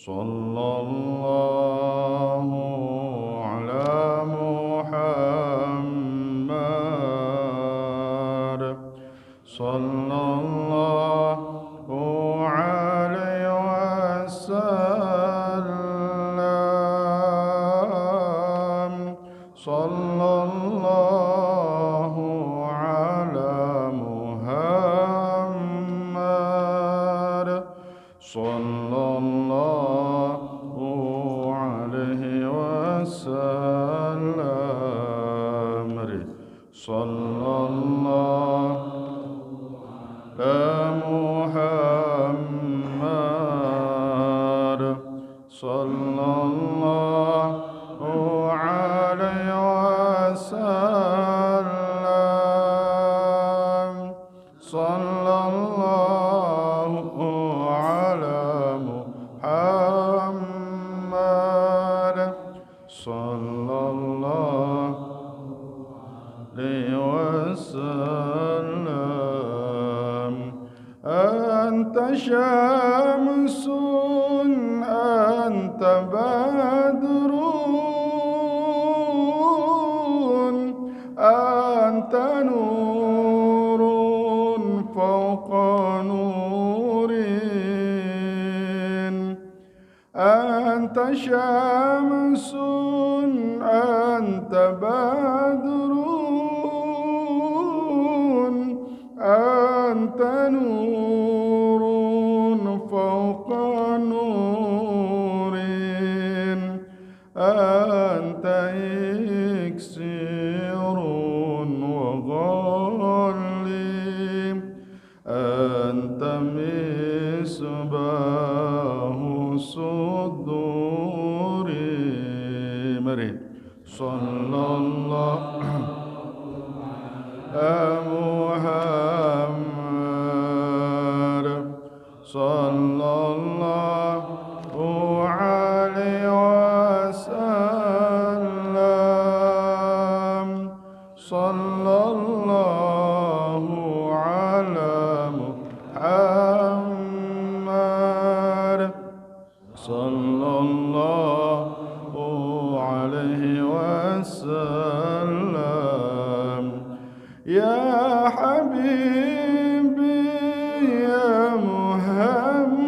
sallallahu ala Muhammad sallallahu alaihi wasallam sallallahu ala Muhammad sallallahu alaihi wasallam sallallahu ala Muhammad sallallahu alaihi wasallam sallallahu ala Muhammad sallallahu alaihi wasallam anta syamsun anta badrun anta nurun fawqa nurin anta syamsun anta badrun anta nurun fawqa nurin anta iksirun wa ghallim anta misbahu suduri mari sallallahu Muhammad sallallahu alaihi wasallam sallallahu ala Muhammad sallallahu alaihi wasallam ya habibi ya Muhammad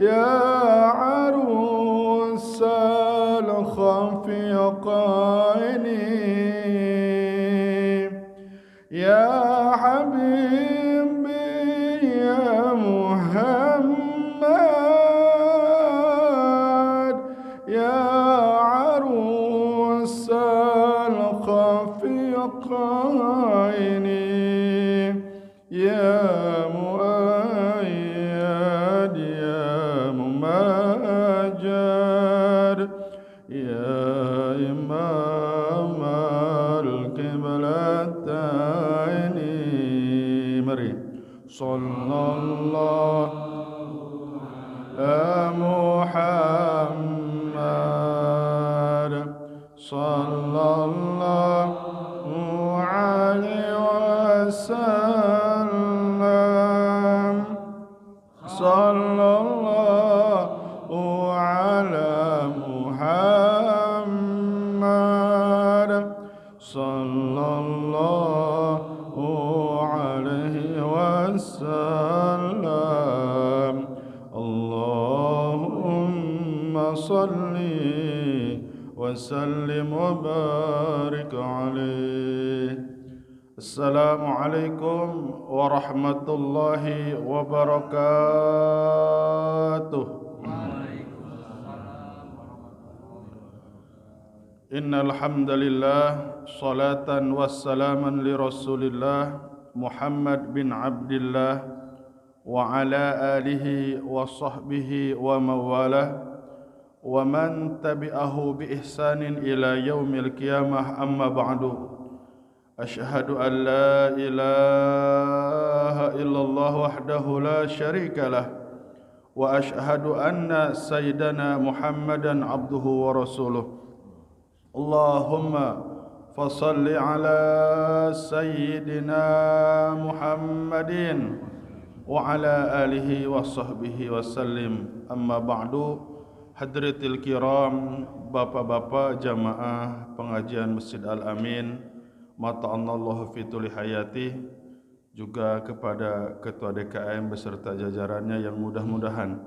ya arusal khafiqaini ya habibi ya Muhammad ya arusal khafiqaini ya muayyad ya mumajjad ya imam al-qiblataini mari sallallahu ala Muhammad sallallahu alaihi wasallam sallallahu ala Muhammad sallallahu alaihi wasallam Allahumma salli wa sallim wa barik alaihi. Assalamualaikum warahmatullahi wabarakatuh. Innal hamdalillah salatan wassalaman li Rasulillah Muhammad bin Abdillah wa ala alihi wa sahbihi wa mawalah wa man tabi'ahu bi ihsanin ila yaumil qiyamah amma ba'du. Asyhadu an la ilaha illallah wahdahu la syarika lah wa asyhadu anna sayyidana Muhammadan abduhu wa rasuluh. Allahumma fasalli ala sayyidina Muhammadin وعلى آله وصحبه وسلم. أما بعد. Hadratil kiram, bapak-bapak jamaah pengajian Masjid Al-Amin, mata'annallahu fi tuli hayati, juga kepada ketua DKM beserta jajarannya yang mudah-mudahan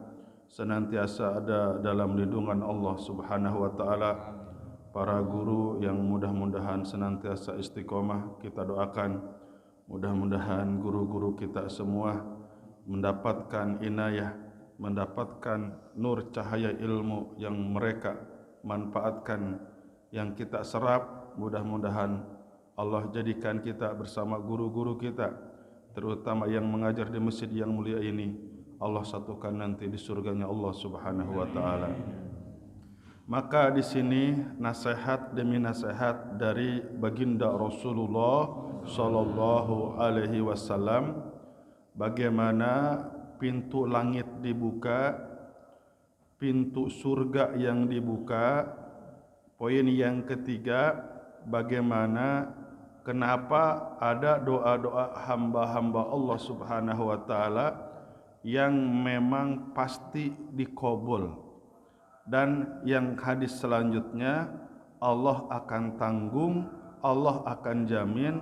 senantiasa ada dalam lindungan Allah Subhanahu wa taala. Para guru yang mudah-mudahan senantiasa istiqomah, kita doakan mudah-mudahan guru-guru kita semua mendapatkan inayah, mendapatkan nur cahaya ilmu yang mereka manfaatkan, yang kita serap. Mudah-mudahan Allah jadikan kita bersama guru-guru kita, terutama yang mengajar di masjid yang mulia ini, Allah satukan nanti di surganya Allah Subhanahu wa taala. Maka di sini nasihat demi nasihat dari baginda Rasulullah sallallahu alaihi wasallam, bagaimana pintu langit dibuka, pintu surga yang dibuka. Poin yang ketiga, bagaimana kenapa ada doa-doa hamba-hamba Allah Subhanahu wa taala yang memang pasti dikabul, dan yang hadis selanjutnya, Allah akan tanggung, Allah akan jamin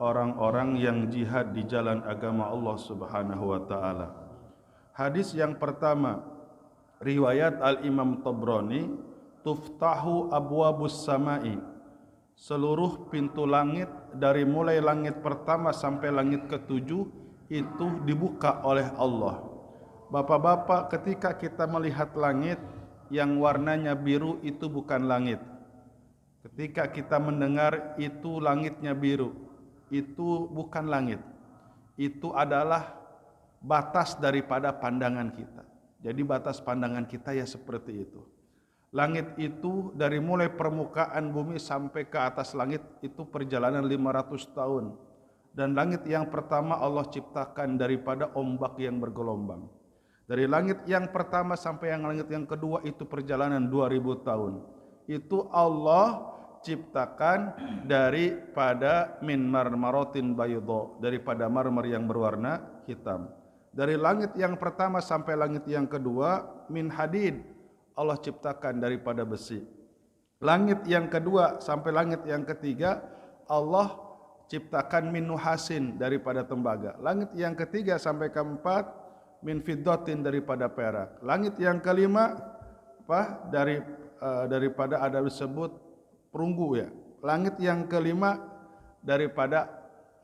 orang-orang yang jihad di jalan agama Allah Subhanahu wa taala. Hadis yang pertama, riwayat Al-Imam Tabrani, tuftahu abwabus samai, seluruh pintu langit dari mulai langit pertama sampai langit ketujuh itu dibuka oleh Allah. Bapak-bapak, ketika kita melihat langit yang warnanya biru, itu bukan langit. Ketika kita mendengar itu langitnya biru, itu bukan langit. Itu adalah batas daripada pandangan kita. Jadi batas pandangan kita ya seperti itu. Langit itu dari mulai permukaan bumi sampai ke atas langit itu perjalanan 500 tahun. Dan langit yang pertama Allah ciptakan daripada ombak yang bergelombang. Dari langit yang pertama sampai yang langit yang kedua itu perjalanan 2000 tahun. Itu Allah ciptakan daripada min marmaratin bayda, daripada marmer yang berwarna hitam. Dari langit yang pertama sampai langit yang kedua min hadid, Allah ciptakan daripada besi. Langit yang kedua sampai langit yang ketiga Allah ciptakan min nuhasin, daripada tembaga. Langit yang ketiga sampai keempat min fiddatin, daripada perak. Langit yang kelima daripada ada disebut perunggu ya. Langit yang kelima daripada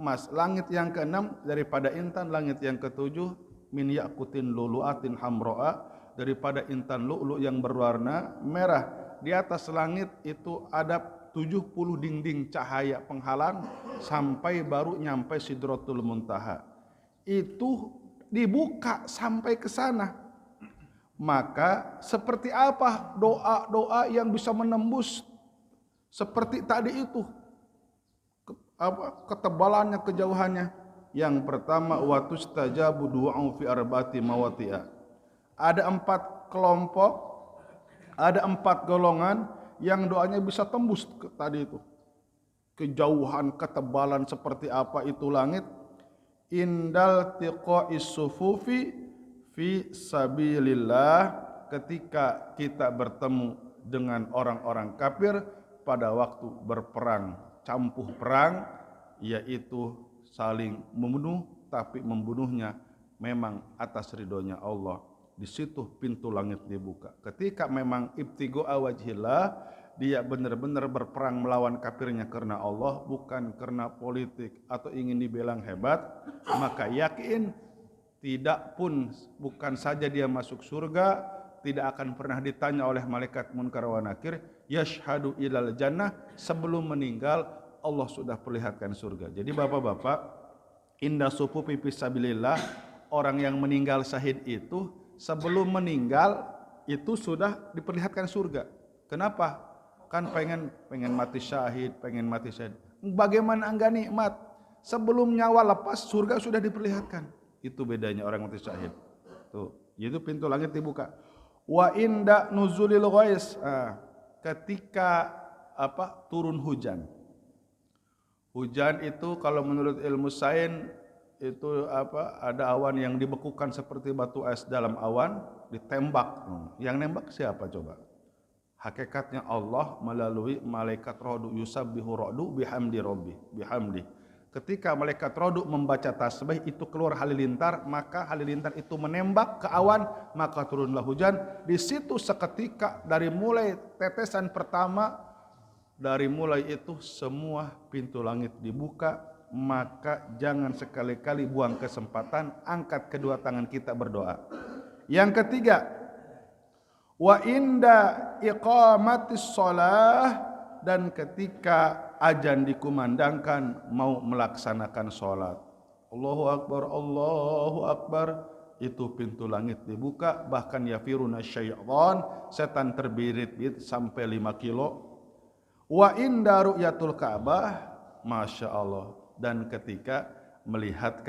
emas. Langit yang keenam daripada intan. Langit yang ketujuh min yaqutin lulu'atin hamro'a, daripada intan lu'lu' yang berwarna merah. Di atas langit itu ada 70 dinding cahaya penghalang sampai baru nyampe Sidratul Muntaha. Itu dibuka sampai ke sana. Maka seperti apa doa-doa yang bisa menembus seperti tadi itu? Ketebalannya, kejauhannya. Yang pertama, watustajabu du'a'u fi arba'ati mawati'a. Ada 4 kelompok, ada 4 golongan yang doanya bisa tembus tadi itu. Kejauhan, ketebalan seperti apa itu langit. Indal tiqa'is sufufi fi sabilillah, ketika kita bertemu dengan orang-orang kafir pada waktu berperang, campuh perang, yaitu saling membunuh, tapi membunuhnya memang atas ridhonya Allah. Di situ pintu langit dibuka. Ketika memang ibtigha'a wajhillah, dia benar-benar berperang melawan kafirnya karena Allah, bukan karena politik atau ingin dibilang hebat, maka yakin tidak pun, bukan saja dia masuk surga, tidak akan pernah ditanya oleh malaikat munkar wa nakir, yashhadu ilal jannah, sebelum meninggal Allah sudah perlihatkan surga. Jadi bapak-bapak, inda sufufi fisabilillah, orang yang meninggal syahid itu sebelum meninggal itu sudah diperlihatkan surga. Kenapa? Kan pengen mati syahid, pengen mati syahid. Bagaimana enggak nikmat? Sebelum nyawa lepas surga sudah diperlihatkan. Itu bedanya orang mati syahid. Tuh, itu pintu langit dibuka. Wa inda nuzulil ghais, ketika turun hujan. Hujan itu kalau menurut ilmu sains itu apa, ada awan yang dibekukan seperti batu es dalam awan, ditembak. Yang nembak siapa coba? Hakikatnya Allah melalui malaikat rodu, yusabbihu rodu bihamdi rabbi, bihamdi. Ketika malaikat rodu membaca tasbih, itu keluar halilintar, maka halilintar itu menembak ke awan, maka turunlah hujan. Di situ seketika dari mulai tetesan pertama, dari mulai itu semua pintu langit dibuka. Maka jangan sekali-kali buang kesempatan, angkat kedua tangan kita berdoa. Yang ketiga, wa inda iqamatis shalah, dan ketika azan dikumandangkan mau melaksanakan salat. Allahu akbar, Allahu akbar, itu pintu langit dibuka. Bahkan yafiruna syaitan, setan terbirit-birit sampai 5 kilo. Wa inda ru'yatul Ka'bah, masya Allah, dan ketika melihat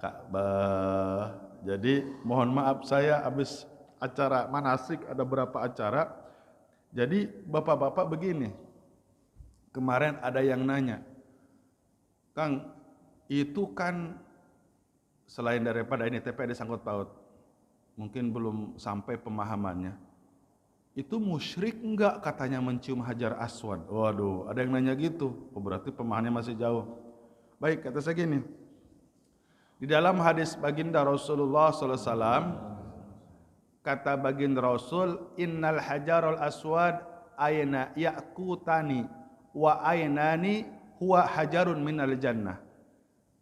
Ka'bah. Jadi mohon maaf, saya habis acara manasik, ada berapa acara. Jadi bapak-bapak begini, kemarin ada yang nanya, Kang, itu kan selain daripada ini TPD sangkut paut, mungkin belum sampai pemahamannya, itu musyrik enggak katanya mencium hajar aswad. Waduh, ada yang nanya gitu. Oh, berarti pemahamannya masih jauh. Baik, kata saya gini, di dalam hadis baginda Rasulullah SAW, kata baginda Rasul, innal hajarul aswad ayna yaqutani wa aynani huwa hajarun minal jannah.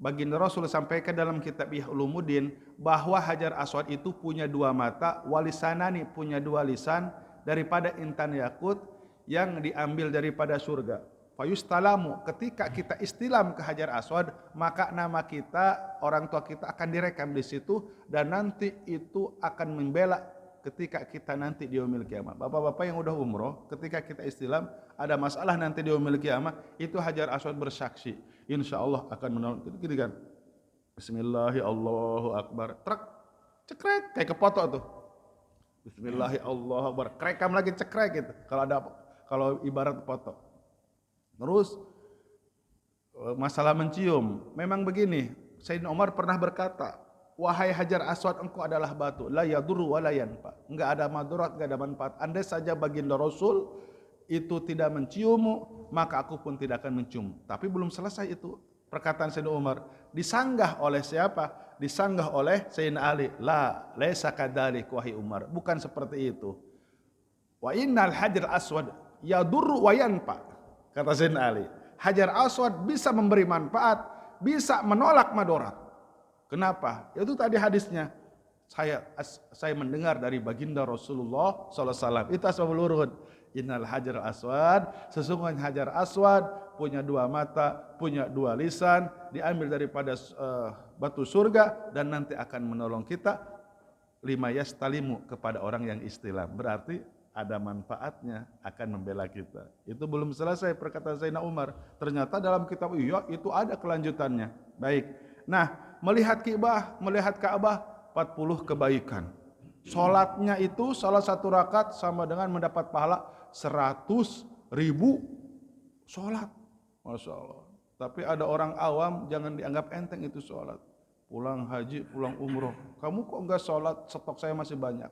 Baginda Rasul sampaikan dalam kitab Ihya Ulumuddin bahwa hajar aswad itu punya 2 mata, walisanani, punya 2 lisan, daripada intan yakut yang diambil daripada surga. Fayustalamu, ketika kita istilam ke hajar aswad, maka nama kita, orang tua kita akan direkam di situ, dan nanti itu akan membela ketika kita nanti di yaumil kiamah. Bapak-bapak yang udah umroh, ketika kita istilam ada masalah nanti di yaumil kiamah, itu hajar aswad bersaksi, insya Allah akan menolong. Gitu kan, Bismillahi Allahu Akbar, trek cekrek, kayak kepoto tuh, Bismillahi Allahu Akbar, kerekam lagi cekrek gitu, kalau ibarat foto. Terus masalah mencium, memang begini, Sayyidina Umar pernah berkata, wahai hajar aswad, engkau adalah batu, la yadurru wa la yanfa, enggak ada madarat, enggak ada manfaat. Andai saja baginda Rasul itu tidak menciummu, maka aku pun tidak akan mencium. Tapi belum selesai itu perkataan Sayyidina Umar. Disanggah oleh siapa? Disanggah oleh Sayyidina Ali. La laisa kadzalik wahai Umar, bukan seperti itu. Wa innal hajar aswad yadurru wa yanfa, kata Sayyidina Ali. Hajar aswad bisa memberi manfaat, bisa menolak madarat. Kenapa? Itu tadi hadisnya. Saya mendengar dari baginda Rasulullah SAW. Itu asbabul wurud. Innal hajar aswad, sesungguhnya hajar aswad punya 2 mata, punya 2 lisan, diambil daripada batu surga, dan nanti akan menolong kita. 5 yastalimu, kepada orang yang istilam. Berarti ada manfaatnya, akan membela kita. Itu belum selesai perkataan Sayyidina Umar. Ternyata dalam kitab itu ada kelanjutannya. Baik. Nah, melihat Ka'bah 40 kebaikan. Salatnya itu salah 1 rakaat sama dengan mendapat pahala 100.000 salat. Masya Allah. Tapi ada orang awam, jangan dianggap enteng itu salat. Pulang haji, pulang umroh, kamu kok enggak salat, stok saya masih banyak.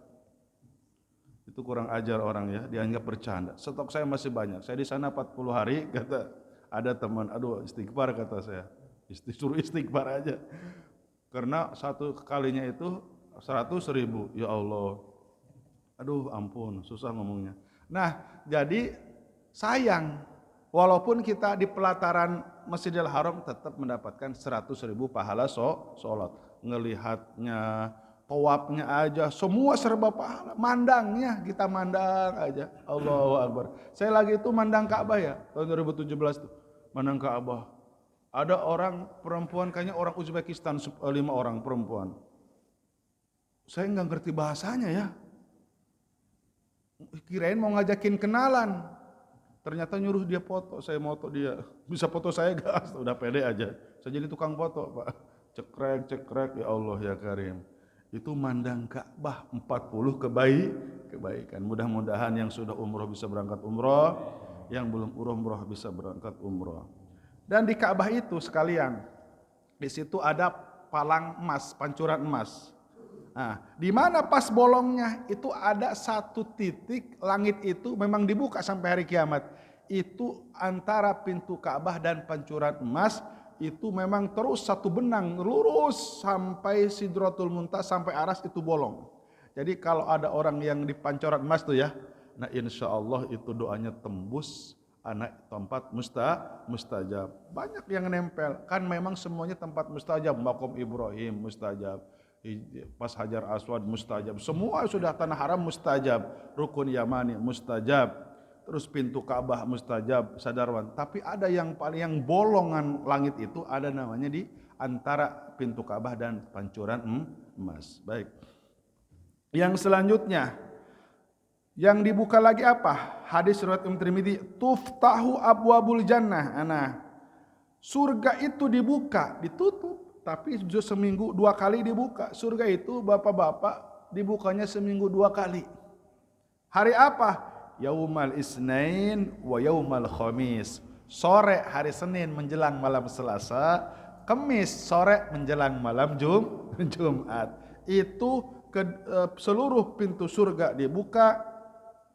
Itu kurang ajar orang ya, dianggap bercanda. Stok saya masih banyak. Saya di sana 40 hari, kata ada teman, aduh istighfar kata saya. Suruh istighfar aja. Karena 1 kalinya itu 100.000. Ya Allah. Aduh ampun, susah ngomongnya. Nah, jadi sayang, walaupun kita di pelataran Masjidil Haram tetap mendapatkan 100.000 pahala sholat. Ngelihatnya, tawafnya aja, semua serba pahala. Mandangnya, kita mandang aja. Allahu Akbar. Saya lagi itu mandang Ka'bah ya, tahun 2017 tuh. Mandang Ka'bah. Ada orang perempuan, kayaknya orang Uzbekistan, 5 orang perempuan. Saya nggak ngerti bahasanya ya. Kirain mau ngajakin kenalan. Ternyata nyuruh dia foto, saya foto dia. Bisa foto saya gas, udah pede aja. Saya jadi tukang foto, Pak. Cekrek, ya Allah ya Karim. Itu mandang Ka'bah 40 kebaikan. Mudah-mudahan yang sudah umroh bisa berangkat umroh, yang belum umroh bisa berangkat umroh. Dan di Ka'bah itu sekalian, Di situ ada palang emas, pancuran emas. Nah, di mana pas bolongnya itu ada satu titik langit itu memang dibuka sampai hari kiamat. Itu antara pintu Ka'bah dan pancuran emas itu memang terus satu benang lurus sampai Sidratul Muntaha sampai aras itu bolong. Jadi kalau ada orang yang di pancuran emas tuh ya, nah insya Allah itu doanya tembus anak tempat mustajab. Banyak yang nempel kan memang semuanya tempat mustajab. Maqam Ibrahim mustajab, pas Hajar Aswad mustajab, semua sudah tanah haram mustajab, Rukun Yamani mustajab, terus pintu Ka'bah mustajab, Sadarwan. Tapi ada yang paling yang bolongan langit itu ada namanya di antara pintu Ka'bah dan pancuran emas. Baik. Yang selanjutnya yang dibuka lagi apa? Hadis riwayat Imam Tirmidzi, tuftahu abwabul jannah. Nah, surga itu dibuka, ditutup. Tapi seminggu 2 kali dibuka. Surga itu bapak-bapak dibukanya seminggu 2 kali. Hari apa? Yaumal Isnain wa yaumal Khamis. Sore hari Senin menjelang malam Selasa, Kamis sore menjelang malam Jumat. Itu seluruh pintu surga dibuka.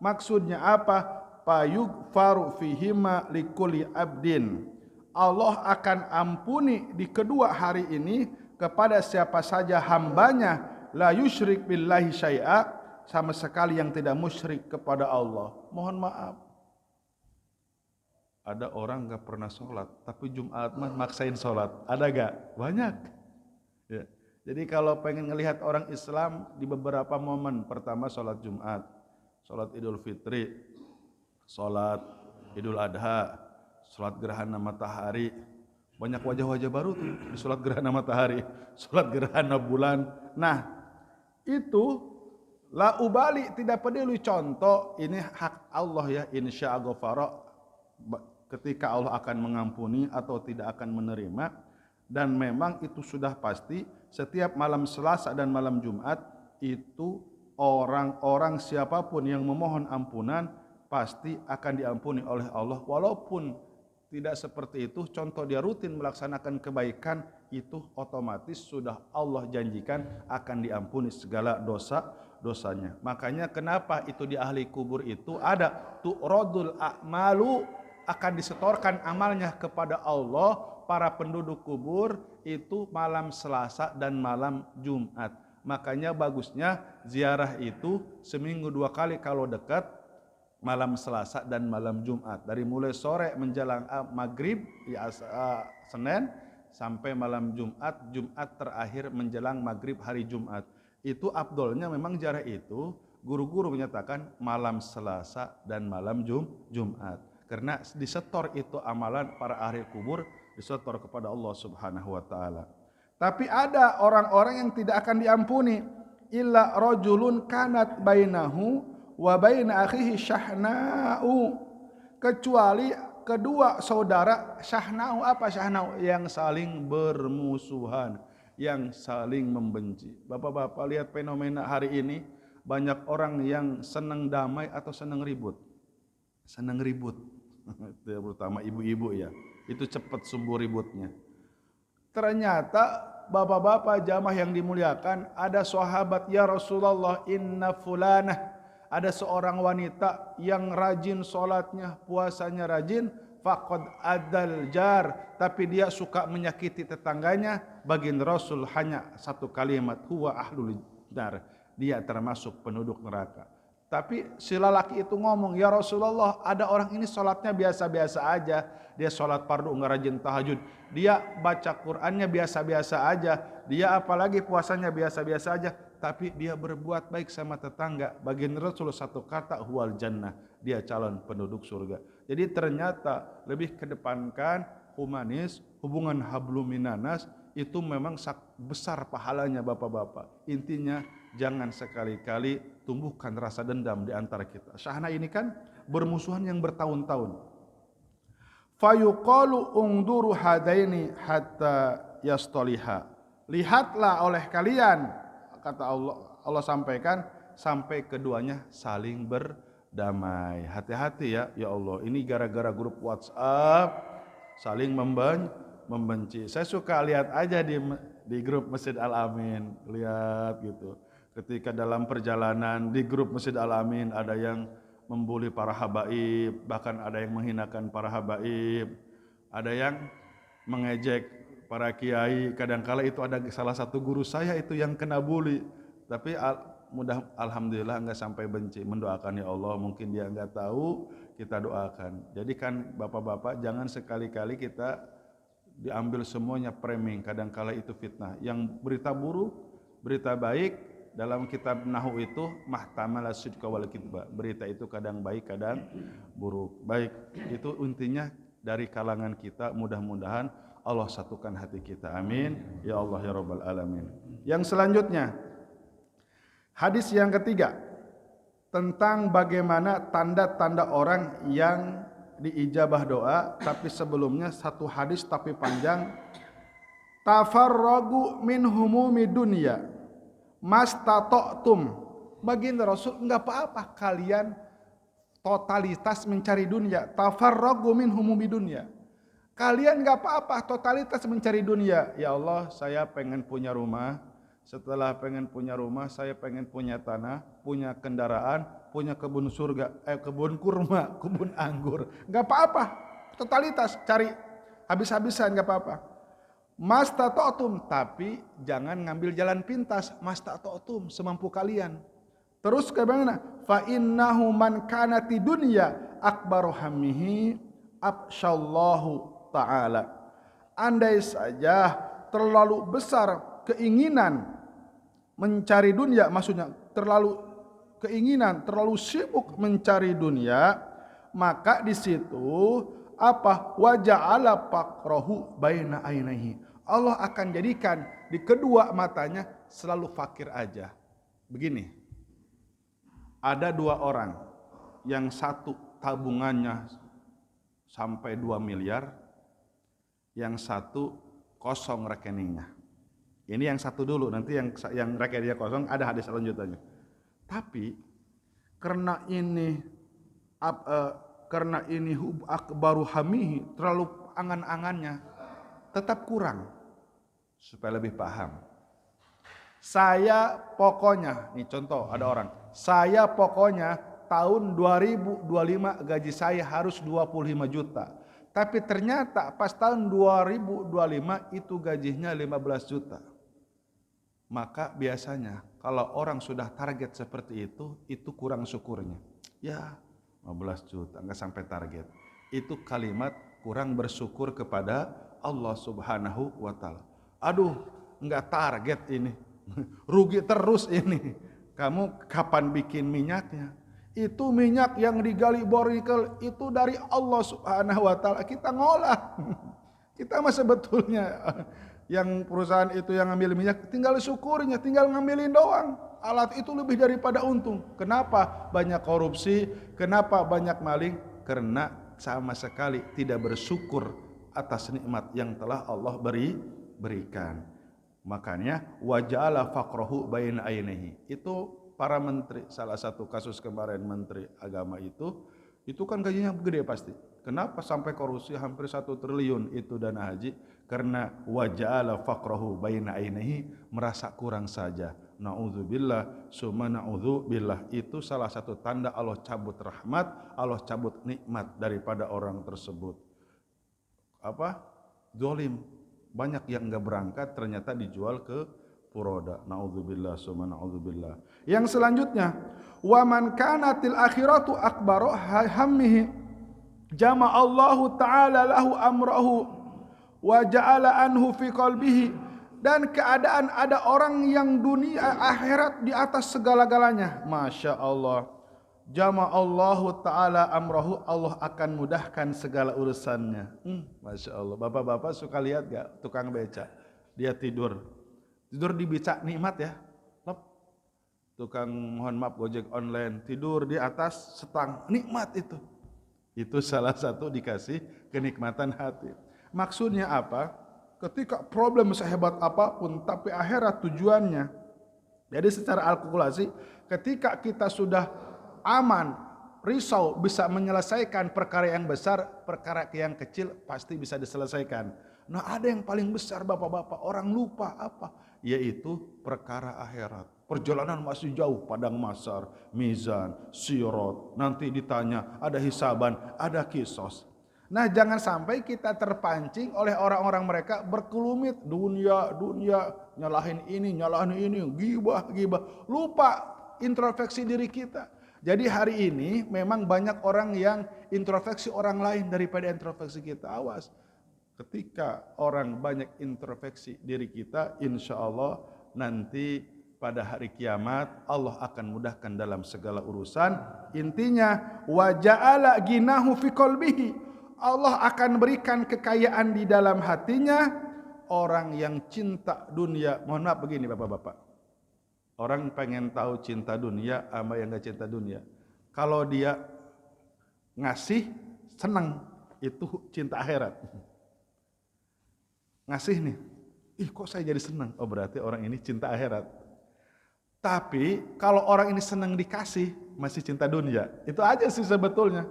Maksudnya apa? Payugfaru fihima likulli abdin. Allah akan ampuni di kedua hari ini kepada siapa saja hambanya la yusyrik billahi syai'a, sama sekali yang tidak musyrik kepada Allah. Mohon maaf, ada orang gak pernah sholat tapi Jumat mah maksain sholat, ada gak? Banyak ya. Jadi kalau pengen ngelihat orang Islam di beberapa momen, pertama sholat Jumat, sholat Idul Fitri, sholat Idul Adha, sholat gerhana matahari. Banyak wajah-wajah baru tuh di sholat gerhana matahari, sholat gerhana bulan. Nah itu la ubali, tidak peduli. Contoh ini hak Allah ya, insya ghafara, ketika Allah akan mengampuni atau tidak akan menerima. Dan memang itu sudah pasti setiap malam Selasa dan malam Jumat itu orang-orang siapapun yang memohon ampunan pasti akan diampuni oleh Allah. Walaupun tidak seperti itu, contoh dia rutin melaksanakan kebaikan, itu otomatis sudah Allah janjikan akan diampuni segala dosa-dosanya. Makanya kenapa itu di ahli kubur itu ada tu'radul a'malu, akan disetorkan amalnya kepada Allah. Para penduduk kubur itu malam Selasa dan malam Jumat. Makanya bagusnya ziarah itu seminggu 2 kali kalau dekat, malam Selasa dan malam Jumat. Dari mulai sore menjelang maghrib ya, Senin sampai malam Jumat, Jumat terakhir menjelang maghrib hari Jumat. Itu afdolnya memang ziarah itu, guru-guru menyatakan malam Selasa dan malam Jumat. Karena disetor itu amalan para ahli kubur, disetor kepada Allah Subhanahu wa taala. Tapi ada orang-orang yang tidak akan diampuni, illa rajulun kanat bainahu wa baina akhihi syahna'u, kecuali kedua saudara syahna'u. Apa syahna'u? Yang saling bermusuhan, yang saling membenci. Bapak-bapak lihat fenomena hari ini, banyak orang yang senang damai atau senang ribut. Senang ribut. Terutama ibu-ibu ya. Itu cepat sumbu ributnya. Ternyata bapak-bapak jamaah yang dimuliakan, ada sahabat, ya Rasulullah inna fulanah, ada seorang wanita yang rajin sholatnya, puasanya rajin, faqad adal jar, tapi dia suka menyakiti tetangganya. Baginda Rasul hanya satu kalimat, huwa ahlul nar, dia termasuk penduduk neraka. Tapi si lelaki itu ngomong, ya Rasulullah, ada orang ini sholatnya biasa-biasa aja, dia sholat fardu nggak rajin tahajud, dia baca Qur'annya biasa-biasa aja, dia apalagi puasanya biasa-biasa aja, tapi dia berbuat baik sama tetangga. Baginda Rasul satu kata, huwal jannah, dia calon penduduk surga. Jadi ternyata lebih kedepankan humanis, hubungan hablum minanas, itu memang besar pahalanya bapak-bapak. Intinya jangan sekali-kali tumbuhkan rasa dendam di antara kita. Syahna ini kan bermusuhan yang bertahun-tahun. Fayuqalu ungduru hadaini hatta yastaliha. Lihatlah oleh kalian, kata Allah sampaikan, sampai keduanya saling berdamai. Hati-hati ya Allah. Ini gara-gara grup WhatsApp saling membenci. Saya suka lihat aja di grup Masjid Al-Amin, lihat gitu. Ketika dalam perjalanan di grup Masjid Al-Amin ada yang membuli para habaib, bahkan ada yang menghinakan para habaib, ada yang mengejek para kiai. Kadangkala itu ada salah satu guru saya itu yang kena bully, tapi alhamdulillah enggak sampai benci. Mendoakan ya Allah, mungkin dia enggak tahu, kita doakan. Jadi kan bapak-bapak jangan sekali-kali kita diambil semuanya framing, kadangkala itu fitnah. Yang berita buruk, berita baik, dalam kitab Nahwu itu mahtamala sidqa wal kitba. Berita itu kadang baik, kadang buruk. Baik, itu intinya dari kalangan kita. Mudah-mudahan Allah satukan hati kita. Amin. Ya Allah ya Rabbal Alamin. Yang selanjutnya, hadis yang ketiga tentang bagaimana tanda-tanda orang yang diijabah doa. Tapi sebelumnya satu hadis tapi panjang. Tafarragu min humumi dunya mastata'tum. Baginda Rasul, enggak apa-apa kalian totalitas mencari dunia. Tafarragu min humumi dunya. Kalian enggak apa-apa totalitas mencari dunia. Ya Allah, saya pengen punya rumah. Setelah pengen punya rumah, saya pengen punya tanah, punya kendaraan, punya kebun surga, kebun kurma, kebun anggur. Enggak apa-apa, totalitas cari habis-habisan, enggak apa-apa. Mastata'tum, tapi jangan ngambil jalan pintas. Mastata'tum, semampu kalian. Terus bagaimana? Fa innahu man kanati dunya akbaru hammihi absyallahu ta'ala. Andai saja terlalu besar keinginan mencari dunia, maksudnya terlalu keinginan, terlalu sibuk mencari dunia, maka di situ apa? Wa ja'ala faqrahu baina ainaihi. Allah akan jadikan di kedua matanya selalu fakir aja. Begini, ada dua orang, yang satu tabungannya sampai 2 miliar, yang satu kosong rekeningnya. Ini yang satu dulu, nanti yang rekeningnya kosong ada hadis lanjutannya. Tapi karena ini akbaru hamihi, terlalu angan-angannya, tetap kurang. Supaya lebih paham, saya pokoknya, nih contoh ada orang, saya pokoknya tahun 2025 gaji saya harus 25 juta. Tapi ternyata pas tahun 2025 itu gajinya 15 juta. Maka biasanya kalau orang sudah target seperti itu kurang syukurnya. Ya 15 juta nggak sampai target. Itu kalimat kurang bersyukur kepada Allah Subhanahu wa Ta'ala. Aduh, nggak target ini, rugi terus ini. Kamu kapan bikin minyaknya? Itu minyak yang digali borikel itu dari Allah Subhanahu wa Ta'ala. Kita ngolah. Kita mah sebetulnya yang perusahaan itu yang ngambil minyak, tinggal syukurnya, tinggal ngambilin doang. Alat itu lebih daripada untung. Kenapa banyak korupsi? Kenapa banyak maling? Karena sama sekali tidak bersyukur atas nikmat yang telah Allah berikan. Makanya waja'ala faqrahu baina ainihi. Itu para menteri, salah satu kasus kemarin menteri agama itu kan gajinya gede pasti. Kenapa sampai korupsi hampir 1 triliun itu dana haji? Karena waja'ala faqrahu baina ainihi, merasa kurang saja. Na'udzubillah, summa na'udzubillah. Itu salah satu tanda Allah cabut rahmat, Allah cabut nikmat daripada orang tersebut. Zalim. Banyak yang enggak berangkat ternyata dijual ke puroda. Na'udzubillah, summa na'udzubillah. Yang selanjutnya, wa man kanatil akhiratu akbaru hammihi jama'allahu ta'ala lahu amrahu wa ja'ala anhu fi qalbihi. Dan keadaan ada orang yang dunia akhirat di atas segala-galanya. Masya Allah. Jama'allahu ta'ala amrahu, Allah akan mudahkan segala urusannya. Masya Allah. Bapak-bapak suka lihat gak tukang beca? Dia tidur di beca, nikmat ya. Tukang mohon maaf gojek online, tidur di atas setang, nikmat itu. Itu salah satu dikasih kenikmatan hati. Maksudnya apa? Ketika problem sehebat apapun, tapi akhirat tujuannya. Jadi secara kalkulasi, ketika kita sudah aman, risau, bisa menyelesaikan perkara yang besar, perkara yang kecil pasti bisa diselesaikan. Nah ada yang paling besar bapak-bapak, orang lupa apa? Yaitu perkara akhirat. Perjalanan masih jauh, padang mahsyar, mizan, sirat. Nanti ditanya, ada hisaban, ada kisos. Nah jangan sampai kita terpancing oleh orang-orang mereka berkelumit dunia, nyalahin ini, gibah. Lupa introspeksi diri kita. Jadi hari ini memang banyak orang yang introspeksi orang lain daripada introspeksi kita. Awas. Ketika orang banyak introspeksi diri kita, insya Allah nanti pada hari kiamat Allah akan mudahkan dalam segala urusan. Intinya wa ja'ala ginahu fi qalbihi. Allah akan berikan kekayaan di dalam hatinya. Orang yang cinta dunia, mohon maaf begini bapak-bapak, orang pengen tahu cinta dunia sama yang gak cinta dunia. Kalau dia ngasih senang, itu cinta akhirat. Ngasih nih, kok saya jadi senang? Oh berarti orang ini cinta akhirat. Tapi kalau orang ini senang dikasih, masih cinta dunia. Itu aja sih sebetulnya.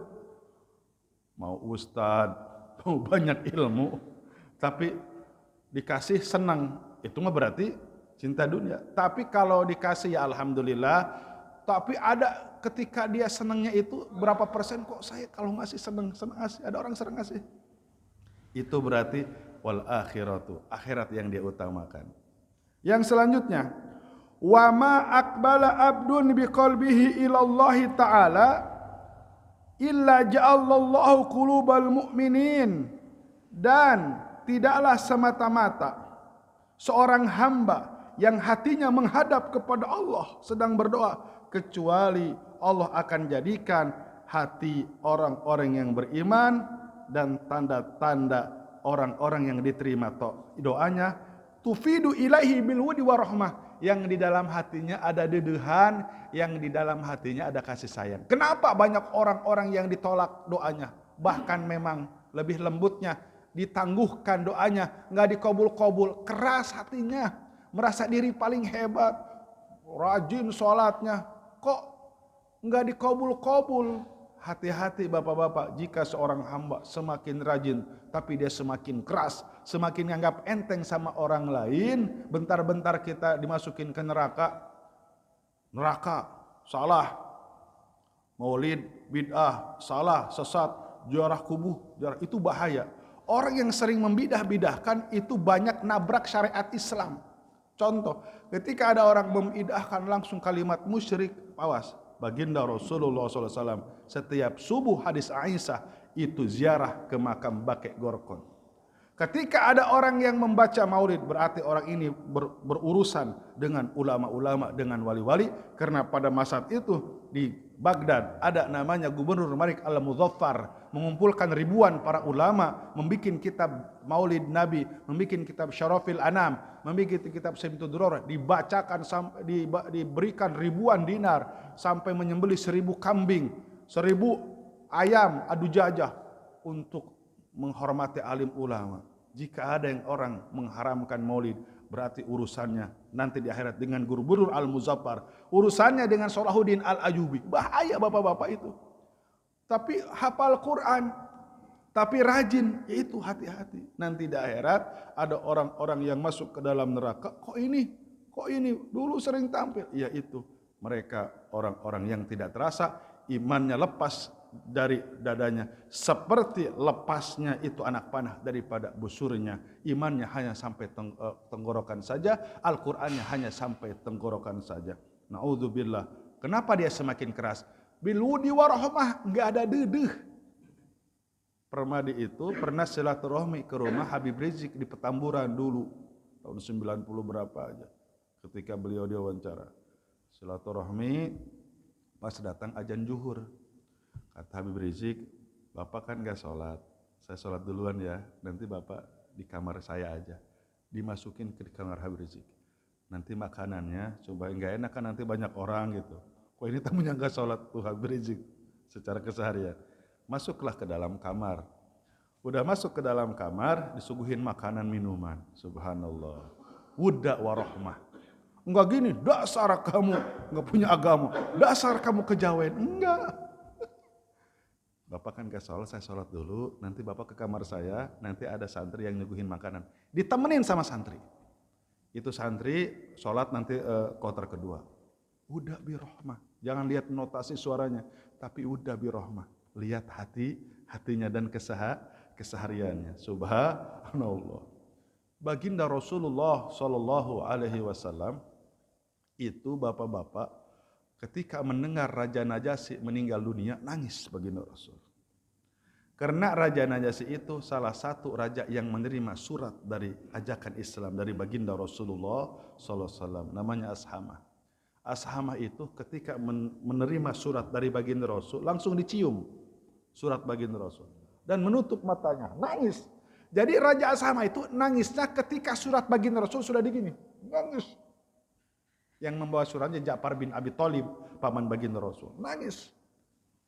Mau ustad, mau banyak ilmu, tapi dikasih senang, itu mah berarti cinta dunia. Tapi kalau dikasih ya alhamdulillah, tapi ada ketika dia senangnya itu berapa persen, kok saya kalau ngasih senang ngasih, ada orang sering ngasih. Itu berarti wal akhiratu, akhirat yang dia utamakan. Yang selanjutnya, wa ma aqbala abdun biqalbihi ila Allah taala illa ja'allallahu qulubal mu'minin, dan tidaklah semata-mata seorang hamba yang hatinya menghadap kepada Allah sedang berdoa, kecuali Allah akan jadikan hati orang-orang yang beriman dan tanda-tanda orang-orang yang diterima doanya, tufidu ilaihi bil wudi warahmah, yang di dalam hatinya ada dedehan, yang di dalam hatinya ada kasih sayang. Kenapa banyak orang-orang yang ditolak doanya? Bahkan memang lebih lembutnya, ditangguhkan doanya, nggak dikabul-kabul, keras hatinya, merasa diri paling hebat, rajin sholatnya, kok nggak dikabul-kabul. Hati-hati bapak-bapak, jika seorang hamba semakin rajin, tapi dia semakin keras, semakin nganggap enteng sama orang lain, bentar-bentar kita dimasukin ke neraka, salah, maulid, bid'ah, salah, sesat, ziarah kubur, itu bahaya. Orang yang sering membidah-bidahkan itu banyak nabrak syariat Islam. Contoh, ketika ada orang memidahkan langsung kalimat musyrik, awas. Baginda Rasulullah SAW setiap subuh, hadis Aisyah, itu ziarah ke makam Baqi' Gharqad. Ketika ada orang yang membaca maulid, berarti orang ini berurusan dengan ulama-ulama, dengan wali-wali, karena pada masa itu di Baghdad ada namanya Gubernur Malik Al-Muzaffar, mengumpulkan ribuan para ulama, membikin kitab maulid Nabi, membikin kitab Syarafil Anam, membikin kitab Simtud Durrah, dibacakan sampai diberikan ribuan dinar, sampai menyembelih 1000 kambing, 1000 ayam adu jajah untuk menghormati alim ulama. Jika ada yang orang mengharamkan maulid, berarti urusannya nanti di akhirat dengan Gubernur Al-Muzaffar, urusannya dengan Salahuddin Al-Ayyubi. Bahaya bapak-bapak itu. Tapi hafal Quran, tapi rajin, itu hati-hati. Nanti di akhirat ada orang-orang yang masuk ke dalam neraka, kok ini dulu sering tampil. Ya itu, mereka orang-orang yang tidak terasa imannya lepas dari dadanya, seperti lepasnya itu anak panah daripada busurnya. Imannya hanya sampai tenggorokan saja, Al-Qur'annya hanya sampai tenggorokan saja. Naudzubillah. Kenapa dia semakin keras? Bil wudi warahmah, enggak ada dedeh. Permadi itu pernah silaturahmi ke rumah Habib Rizik di Petamburan dulu, tahun 90 berapa aja, ketika beliau diwawancara. Silaturahmi pas datang azan zuhur. Kata Habib Rizik, Bapak kan gak sholat, saya sholat duluan ya, nanti Bapak di kamar saya aja. Dimasukin ke kamar Habib Rizik. Nanti makanannya, coba gak enak kan nanti banyak orang gitu. Kok ini tamunya gak sholat tuh Habib Rizik secara keseharian. Masuklah ke dalam kamar. Udah masuk ke dalam kamar, disuguhin makanan minuman. Subhanallah. Wudda warahmah. Enggak gini, dasar kamu gak punya agama, dasar kamu kejawen. Enggak. Bapak kan ke sholat, saya sholat dulu, nanti Bapak ke kamar saya, nanti ada santri yang nyuguhin makanan. Ditemenin sama santri. Itu santri sholat nanti kloter kedua. Udah birohmah. Jangan lihat notasi suaranya, tapi udah birohmah. Lihat hatinya dan kesehariannya. Subhanallah. Baginda Rasulullah Shallallahu Alaihi Wasallam itu bapak-bapak ketika mendengar Raja Najasyi meninggal dunia nangis baginda Rasul. Karena Raja Najasyi itu salah satu raja yang menerima surat dari ajakan Islam dari baginda Rasulullah Sallallahu Alaihi Wasallam, namanya Ashamah. Ashamah itu ketika menerima surat dari baginda Rasul langsung dicium surat baginda Rasul dan menutup matanya, nangis. Jadi Raja Ashamah itu nangisnya ketika surat baginda Rasul sudah digini, nangis. Yang membawa suratnya Ja'far bin Abi Thalib, paman baginda Rasul, nangis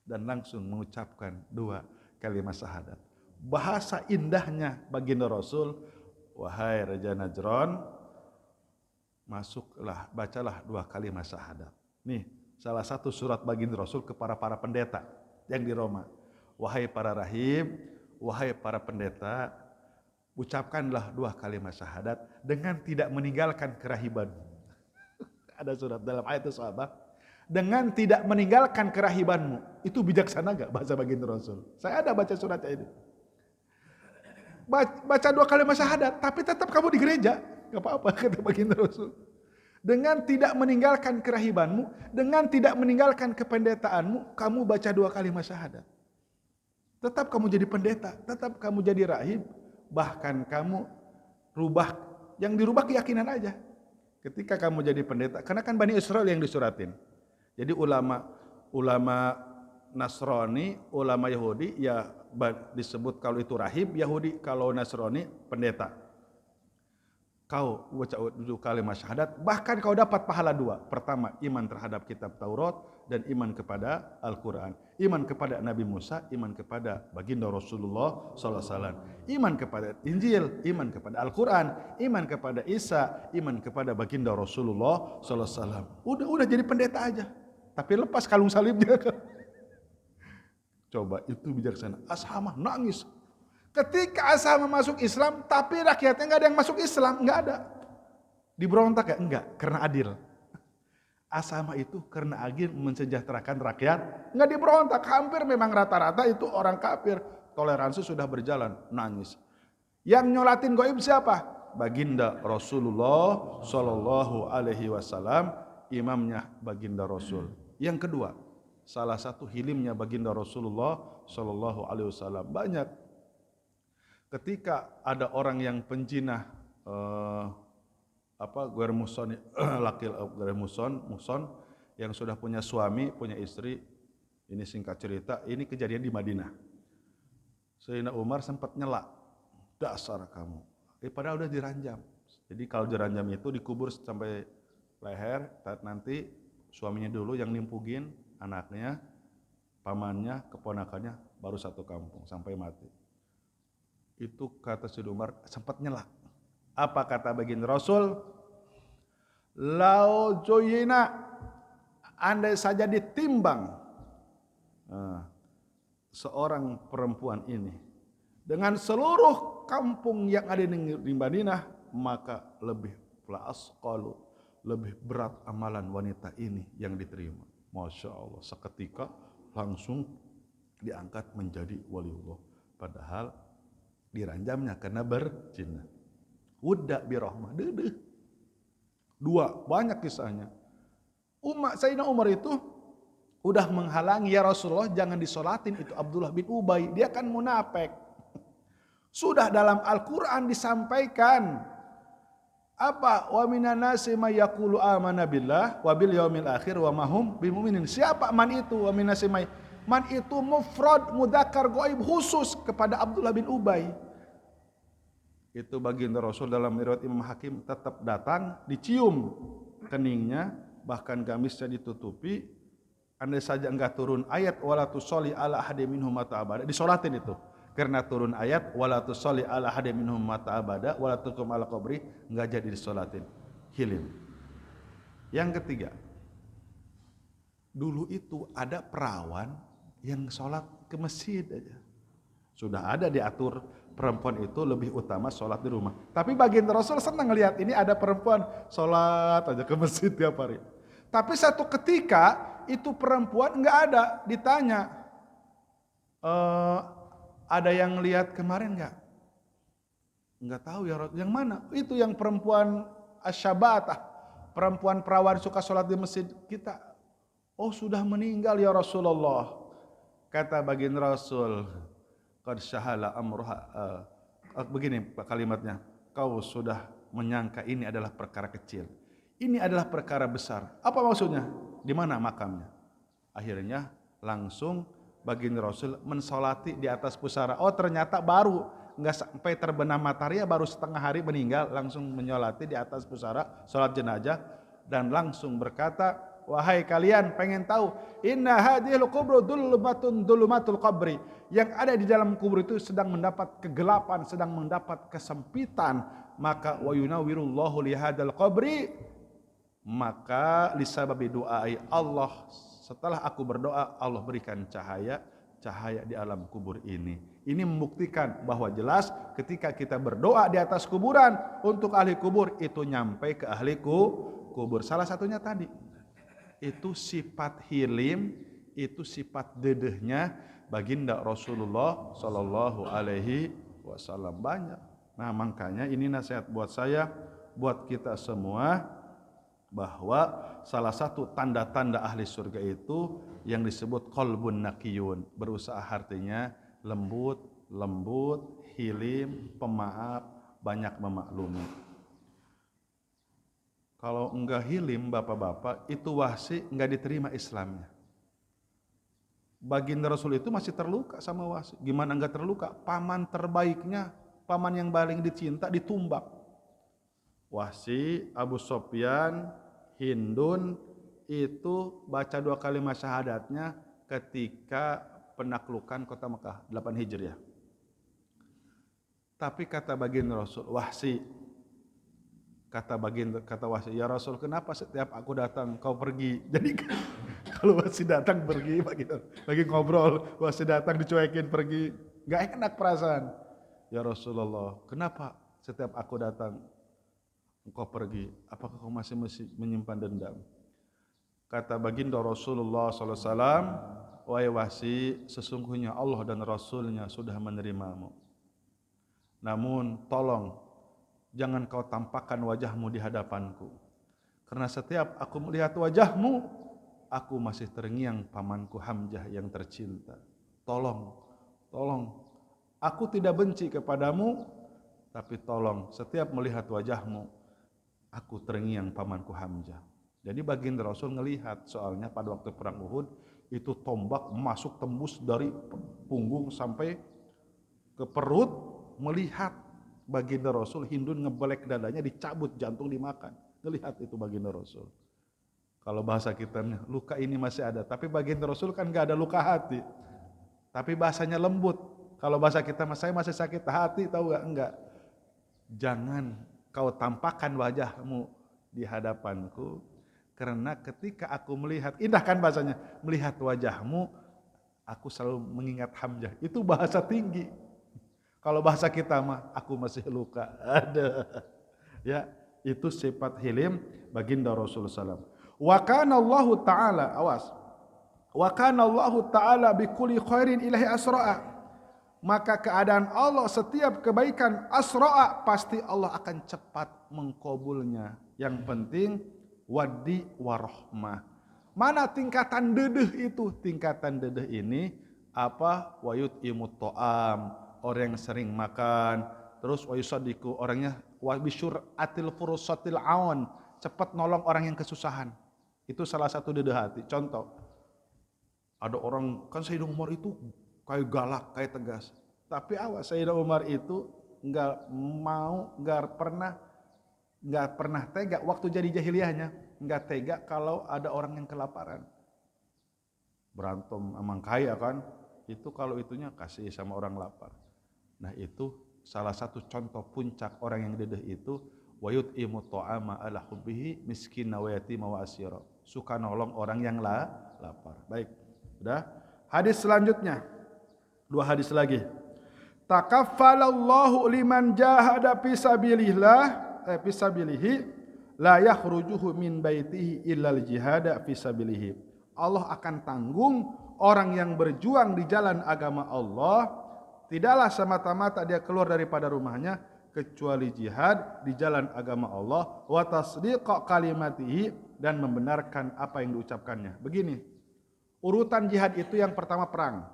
dan langsung mengucapkan 2 kalimat syahadat. Bahasa indahnya baginda Rasul, wahai Raja Najran, masuklah, bacalah 2 kalimat syahadat. Nih, salah satu surat baginda Rasul kepada para pendeta yang di Roma. Wahai para rahib, wahai para pendeta, ucapkanlah 2 kalimat syahadat dengan tidak meninggalkan kerahibanmu. Ada surat dalam ayat itu sahabat. Dengan tidak meninggalkan kerahibanmu. Itu bijaksana gak bahasa baginda Rasul? Saya ada baca suratnya ini. Baca 2 kalimat syahadat, tapi tetap kamu di gereja. Gak apa-apa kata baginda Rasul. Dengan tidak meninggalkan kerahibanmu, dengan tidak meninggalkan kependetaanmu, kamu baca 2 kalimat syahadat. Tetap kamu jadi pendeta, tetap kamu jadi rahib, bahkan kamu rubah, yang dirubah keyakinan aja. Ketika kamu jadi pendeta, karena kan Bani Israel yang disuratin. Jadi ulama Nasrani, ulama Yahudi ya disebut kalau itu rahib Yahudi, kalau Nasrani pendeta. Kau baca 7 kalimat syahadat, bahkan kau dapat pahala 2. Pertama, iman terhadap kitab Taurat dan iman kepada Al-Quran. Iman kepada Nabi Musa, iman kepada baginda Rasulullah SAW. Iman kepada Injil, iman kepada Al-Quran, iman kepada Isa, iman kepada baginda Rasulullah SAW. Udah jadi pendeta aja. Tapi lepas kalung salibnya. Coba, itu bijaksana. Ashamah nangis. Ketika Ashamah masuk Islam, tapi rakyatnya nggak ada yang masuk Islam, nggak ada. Diberontak ya? Enggak, karena adil. Ashamah itu karena adil mensejahterakan rakyat, nggak diberontak. Hampir memang rata-rata itu orang kafir. Toleransi sudah berjalan, nangis. Yang nyolatin gaib siapa? Baginda Rasulullah Shallallahu Alaihi Wasallam, imamnya baginda Rasul. Yang kedua, salah satu hilimnya baginda Rasulullah Shallallahu Alaihi Wasallam banyak. Ketika ada orang yang penjinah muson yang sudah punya suami, punya istri, ini singkat cerita, ini kejadian di Madinah. Sayyidina Umar sempat nyela, dasar kamu. Padahal udah diranjam. Jadi kalau diranjam itu dikubur sampai leher, nanti suaminya dulu yang nimpugin, anaknya, pamannya, keponakannya, baru satu kampung sampai mati. Itu kata Sayyidina Umar sempat nyela. Apa kata baginda Rasul? Lau joyina, andai saja ditimbang seorang perempuan ini dengan seluruh kampung yang ada di Madinah, maka lebih asqalu, lebih berat amalan wanita ini yang diterima. Masya Allah, seketika langsung diangkat menjadi waliullah. Padahal diranjamnya karena berzina. Udah birahmah, dedeh. 2, banyak kisahnya. Sayyidina Umar itu udah menghalangi, ya Rasulullah jangan disolatin itu Abdullah bin Ubay, dia kan munafik. Sudah dalam Al-Quran disampaikan apa? Wa minan nasi may yaqulu amanna billah wa bil yaumil akhir wa ma hum bimumin. Siapa man itu? Wa minan nasi may, man itu mufrad mudzakkar ghaib khusus kepada Abdullah bin Ubay. Itu baginda Rasul dalam riwayat Imam Hakim tetap datang, dicium keningnya, bahkan gamisnya ditutupi. Andai saja enggak turun ayat wala tusolli ala ahadin minhum mata abada, disolatin itu. Karena turun ayat wala tusolli ala ahadin minhum mata abada wala tuqum ala qabri, enggak jadi disolatin. Hilim. Yang ketiga, dulu itu ada perawan yang sholat ke masjid aja. Sudah ada diatur perempuan itu lebih utama sholat di rumah. Tapi baginda Rasul senang ngelihat ini ada perempuan sholat aja ke masjid tiap hari. Tapi satu ketika itu perempuan nggak ada, ditanya, ada yang lihat kemarin nggak? Nggak tahu ya Rasul. Yang mana? Itu yang perempuan asyabatah, perempuan perawan suka sholat di masjid kita. Oh sudah meninggal ya Rasulullah. Kata baginda Rasul, qad syahala amruha. Begini kalimatnya, kau sudah menyangka ini adalah perkara kecil. Ini adalah perkara besar. Apa maksudnya? Di mana makamnya? Akhirnya langsung baginda Rasul mensolati di atas pusara. Oh ternyata baru nggak sampai terbenam matahari, baru setengah hari meninggal, langsung menyolati di atas pusara, sholat jenazah, dan langsung berkata, wahai kalian pengen tahu, inna hadhil kubru dulumatul qabri, yang ada di dalam kubur itu sedang mendapat kegelapan, sedang mendapat kesempitan, maka wa yunawwirullahu li hadzal qabri, maka lisababi doai Allah, setelah aku berdoa Allah berikan cahaya di alam kubur ini. Ini membuktikan bahwa jelas ketika kita berdoa di atas kuburan untuk ahli kubur itu nyampe ke ahli kubur. Salah satunya tadi itu sifat hilim, itu sifat dedehnya baginda Rasulullah Shallallahu Alaihi Wasallam banyak. Nah makanya ini nasihat buat saya, buat kita semua, bahwa salah satu tanda-tanda ahli surga itu yang disebut qalbun naqiyun, berusaha artinya lembut, hilim, pemaaf, banyak memaklumi. Kalau enggak hilim bapak-bapak, itu wahsi enggak diterima Islamnya. Baginda Rasul itu masih terluka sama wahsi. Gimana enggak terluka? Paman terbaiknya, paman yang paling dicinta ditumbak. Wahsi, Abu Sofyan, Hindun itu baca 2 kalimat syahadatnya ketika penaklukan kota Mekah 8 Hijriah. Tapi kata baginda Rasul, wahsi, kata wahsi, ya Rasul, kenapa setiap aku datang kau pergi? Jadi kalau wahsi datang pergi, lagi ngobrol, wahsi datang dicuekin pergi, nggak enak perasaan. Ya Rasulullah, kenapa setiap aku datang engkau pergi? Apakah kau masih menyimpan dendam? Kata baginda Rasulullah SAW, wahai wahsi, sesungguhnya Allah dan Rasulnya sudah menerimamu. Namun tolong jangan kau tampakkan wajahmu di hadapanku, karena setiap aku melihat wajahmu, aku masih terngiang pamanku Hamzah yang tercinta. Tolong, aku tidak benci kepadamu, tapi tolong setiap melihat wajahmu, aku terngiang pamanku Hamzah. Jadi baginda Rasul ngelihat, soalnya pada waktu perang Uhud itu tombak masuk tembus dari punggung sampai ke perut, melihat baginda Rasul, Hindun ngebelek dadanya, dicabut, jantung dimakan. Ngelihat itu baginda Rasul. Kalau bahasa kita, luka ini masih ada, tapi baginda Rasul kan gak ada luka hati, tapi bahasanya lembut. Kalau bahasa kita, saya masih sakit hati, tahu gak? Enggak. Jangan kau tampakkan wajahmu di hadapanku, karena ketika aku melihat, indah kan bahasanya, melihat wajahmu, aku selalu mengingat Hamzah. Itu bahasa tinggi. Kalau bahasa kita mah, aku masih luka. Ada. Ya, itu sifat hilim baginda Rasulullah SAW. Wa kana Allah Ta'ala, awas. Wa kana Allah Ta'ala bi kulli khairin ilahi asra'a. Maka keadaan Allah setiap kebaikan asra'a, pasti Allah akan cepat mengkabulnya. Yang penting wadi warahmah. Mana tingkatan dedeh itu? Tingkatan dedeh ini apa? Wayut imut to'am, orang yang sering makan. Terus wayusadiku, orangnya wabisyur atil furusatil awan, cepat nolong orang yang kesusahan. Itu salah satu dedeh hati. Contoh, ada orang, kan Sayyidina Umar itu kayak galak, kayak tegas. Tapi awas, Sayyidina Umar itu nggak pernah tega waktu jadi jahiliyahnya, nggak tega kalau ada orang yang kelaparan. Berantem emang kaya kan, itu kalau itunya kasih sama orang lapar. Nah itu salah satu contoh puncak orang yang dedeh itu, wayut imut to'ama ala hubbihi miskin wa yatima wa asyira, suka nolong orang yang lapar. Baik, udah. Hadis selanjutnya, 2 hadis lagi. Takaffalallahu liman jahada fi sabilihi la yakhrujuhu min baitihi illal jihada fi sabilihi. Allah akan tanggung orang yang berjuang di jalan agama Allah, tidaklah semata-mata dia keluar daripada rumahnya kecuali jihad di jalan agama Allah, wa tasdiqa kalimatihi, dan membenarkan apa yang diucapkannya. Begini, urutan jihad itu yang pertama perang.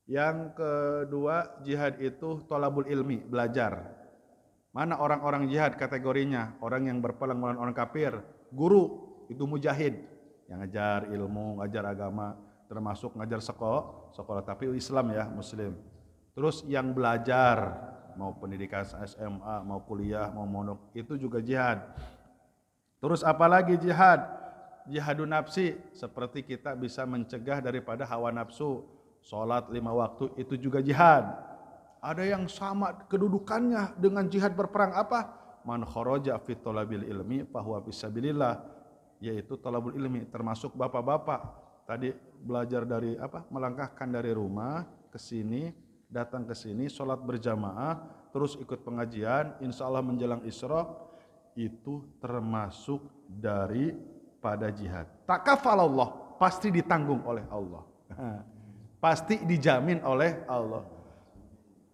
Yang kedua jihad itu thalabul ilmi, belajar. Mana orang-orang jihad kategorinya? Orang yang berperang melawan orang kafir. Guru itu mujahid, yang ngajar ilmu, ngajar agama, termasuk ngajar sekolah tapi Islam ya, Muslim. Terus yang belajar, mau pendidikan SMA, mau kuliah, mau mondok, itu juga jihad. Terus apalagi jihad? Jihadun nafsi, seperti kita bisa mencegah daripada hawa nafsu. Sholat 5 waktu itu juga jihad. Ada yang sama kedudukannya dengan jihad berperang apa? Man kharaja fi talabil ilmi fahuwa fisabilillah, yaitu talabul ilmi, termasuk bapak-bapak tadi belajar dari melangkahkan dari rumah ke sini, datang ke sini, sholat berjamaah, terus ikut pengajian, insya Allah menjelang Isra, itu termasuk daripada jihad. Takafalallah, pasti ditanggung oleh Allah. Pasti dijamin oleh Allah.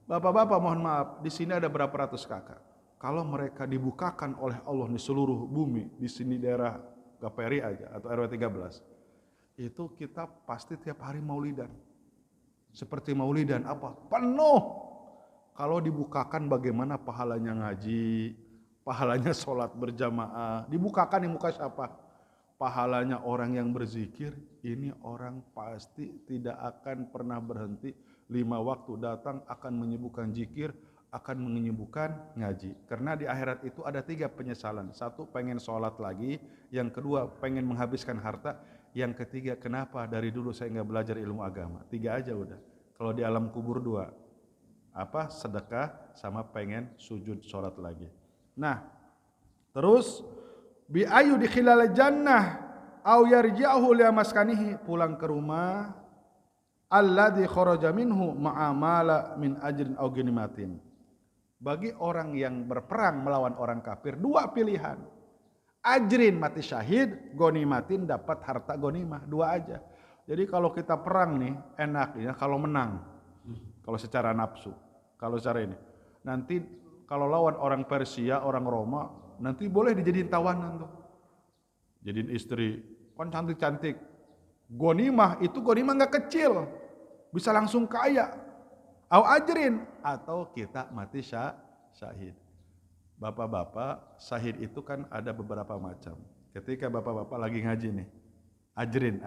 Bapak-bapak mohon maaf, di sini ada berapa ratus kakak. Kalau mereka dibukakan oleh Allah di seluruh bumi, di sini daerah GPRI aja atau RW 13, itu kita pasti tiap hari maulidan. Seperti maulidan penuh. Kalau dibukakan bagaimana pahalanya ngaji, pahalanya sholat berjamaah, dibukakan di muka siapa? Pahalanya orang yang berzikir, ini orang pasti tidak akan pernah berhenti, 5 waktu datang akan menyibukkan zikir, akan menyibukkan ngaji. Karena di akhirat itu ada 3 penyesalan. 1, pengen sholat lagi. Yang kedua, pengen menghabiskan harta. Yang ketiga, kenapa dari dulu saya nggak belajar ilmu agama. 3 aja udah. Kalau di alam kubur 2, sedekah sama pengen sujud sholat lagi. Nah, terus bi ayu dikhilal jannah au yarji'uhu li maskanihi, pulang ke rumah alladzi kharaja minhu ma'amala min ajrin au ghanimatin. Bagi orang yang berperang melawan orang kafir 2 pilihan. Ajrin mati syahid, ghanimatin dapat harta ghanimah, 2 aja. Jadi kalau kita perang nih enaknya kalau menang. Kalau secara nafsu, kalau secara ini. Nanti kalau lawan orang Persia, orang Roma, nanti boleh dijadiin tawanan tuh. Jadiin istri, kan cantik-cantik. Ghanimah itu ghanimah enggak kecil. Bisa langsung kaya. Au ajrin, atau kita mati syahid. Bapak-bapak, syahid itu kan ada beberapa macam. Ketika bapak-bapak lagi ngaji nih, ajrin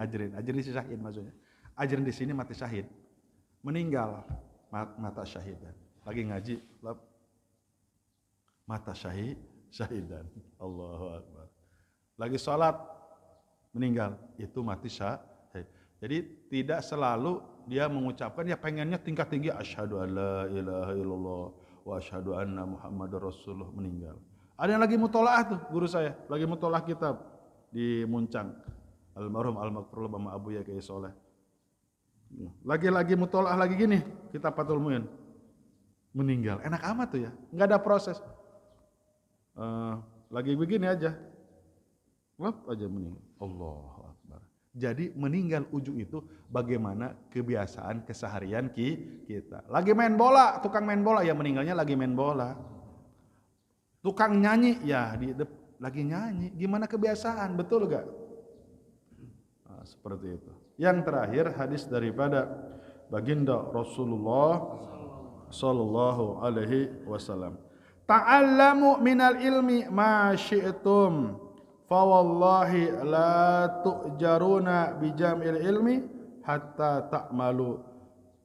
si syahid maksudnya. Ajrin di sini mati syahid. Meninggal mata syahidan. Lagi ngaji, mata syahidan. Allahu Akbar. Lagi sholat, meninggal, itu mati syahid. Jadi tidak selalu dia mengucapkan, ya pengennya tingkat tinggi, asyhadu an la ilaha illallah wa asyhadu anna muhammadar rasulullah, meninggal. Ada yang lagi mutolaah tuh, guru saya, lagi mutolaah kitab di Muncang. Almarhum al-maghfur sama Abu Ya Kiai Soleh. Lagi mutolaah lagi gini, kitab Fathul Muin. Meninggal, enak amat tuh ya, nggak ada proses. Lagi begini aja, aja meninggal. Allahu Akbar. Jadi meninggal ujung itu bagaimana kebiasaan keseharian kita. Lagi main bola, tukang main bola ya meninggalnya lagi main bola. Tukang nyanyi ya lagi nyanyi. Gimana kebiasaan, betul gak? Nah, seperti itu. Yang terakhir hadis daripada baginda Rasulullah sallallahu alaihi wasallam. Ta'allamu minal ilmi ma syi'tum fa wallahi la tu'jaruna bi jam'il ilmi hatta ta'malu.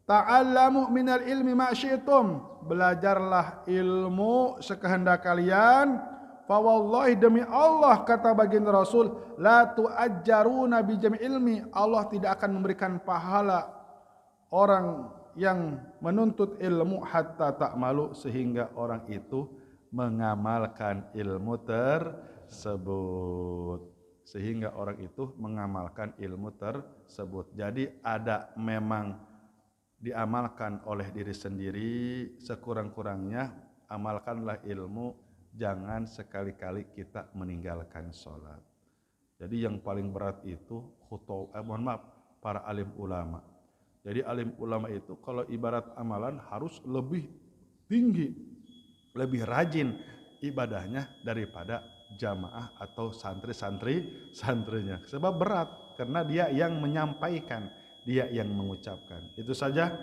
Ta'allamu minal ilmi ma syi'tum, belajarlah ilmu sekehendak kalian. Fa wallahi, demi Allah, kata baginda Rasul, la tu'ajjaruna bi jam'il ilmi, Allah tidak akan memberikan pahala orang yang menuntut ilmu hatta ta'malu, sehingga orang itu mengamalkan ilmu tersebut. sehingga orang itu mengamalkan ilmu tersebut. Jadi ada memang diamalkan oleh diri sendiri, sekurang-kurangnya amalkanlah ilmu, jangan sekali-kali kita meninggalkan sholat. Jadi yang paling berat itu para alim ulama. Jadi alim ulama itu kalau ibarat amalan harus lebih tinggi, lebih rajin ibadahnya daripada jamaah atau santrinya. Sebab berat karena dia yang menyampaikan, dia yang mengucapkan. Itu saja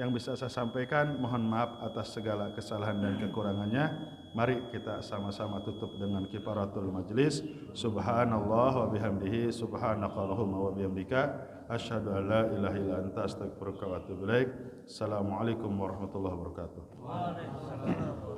yang bisa saya sampaikan. Mohon maaf atas segala kesalahan dan kekurangannya. Mari kita sama-sama tutup dengan kifaratul majlis. Subhanallah wa bihamdihi, subhanakallahumma wa bihamdika, asyhadu an la ilaha illa anta, astaghfiruka wa atubu ilaik. Assalamualaikum warahmatullahi wabarakatuh. Waalaikumsalam.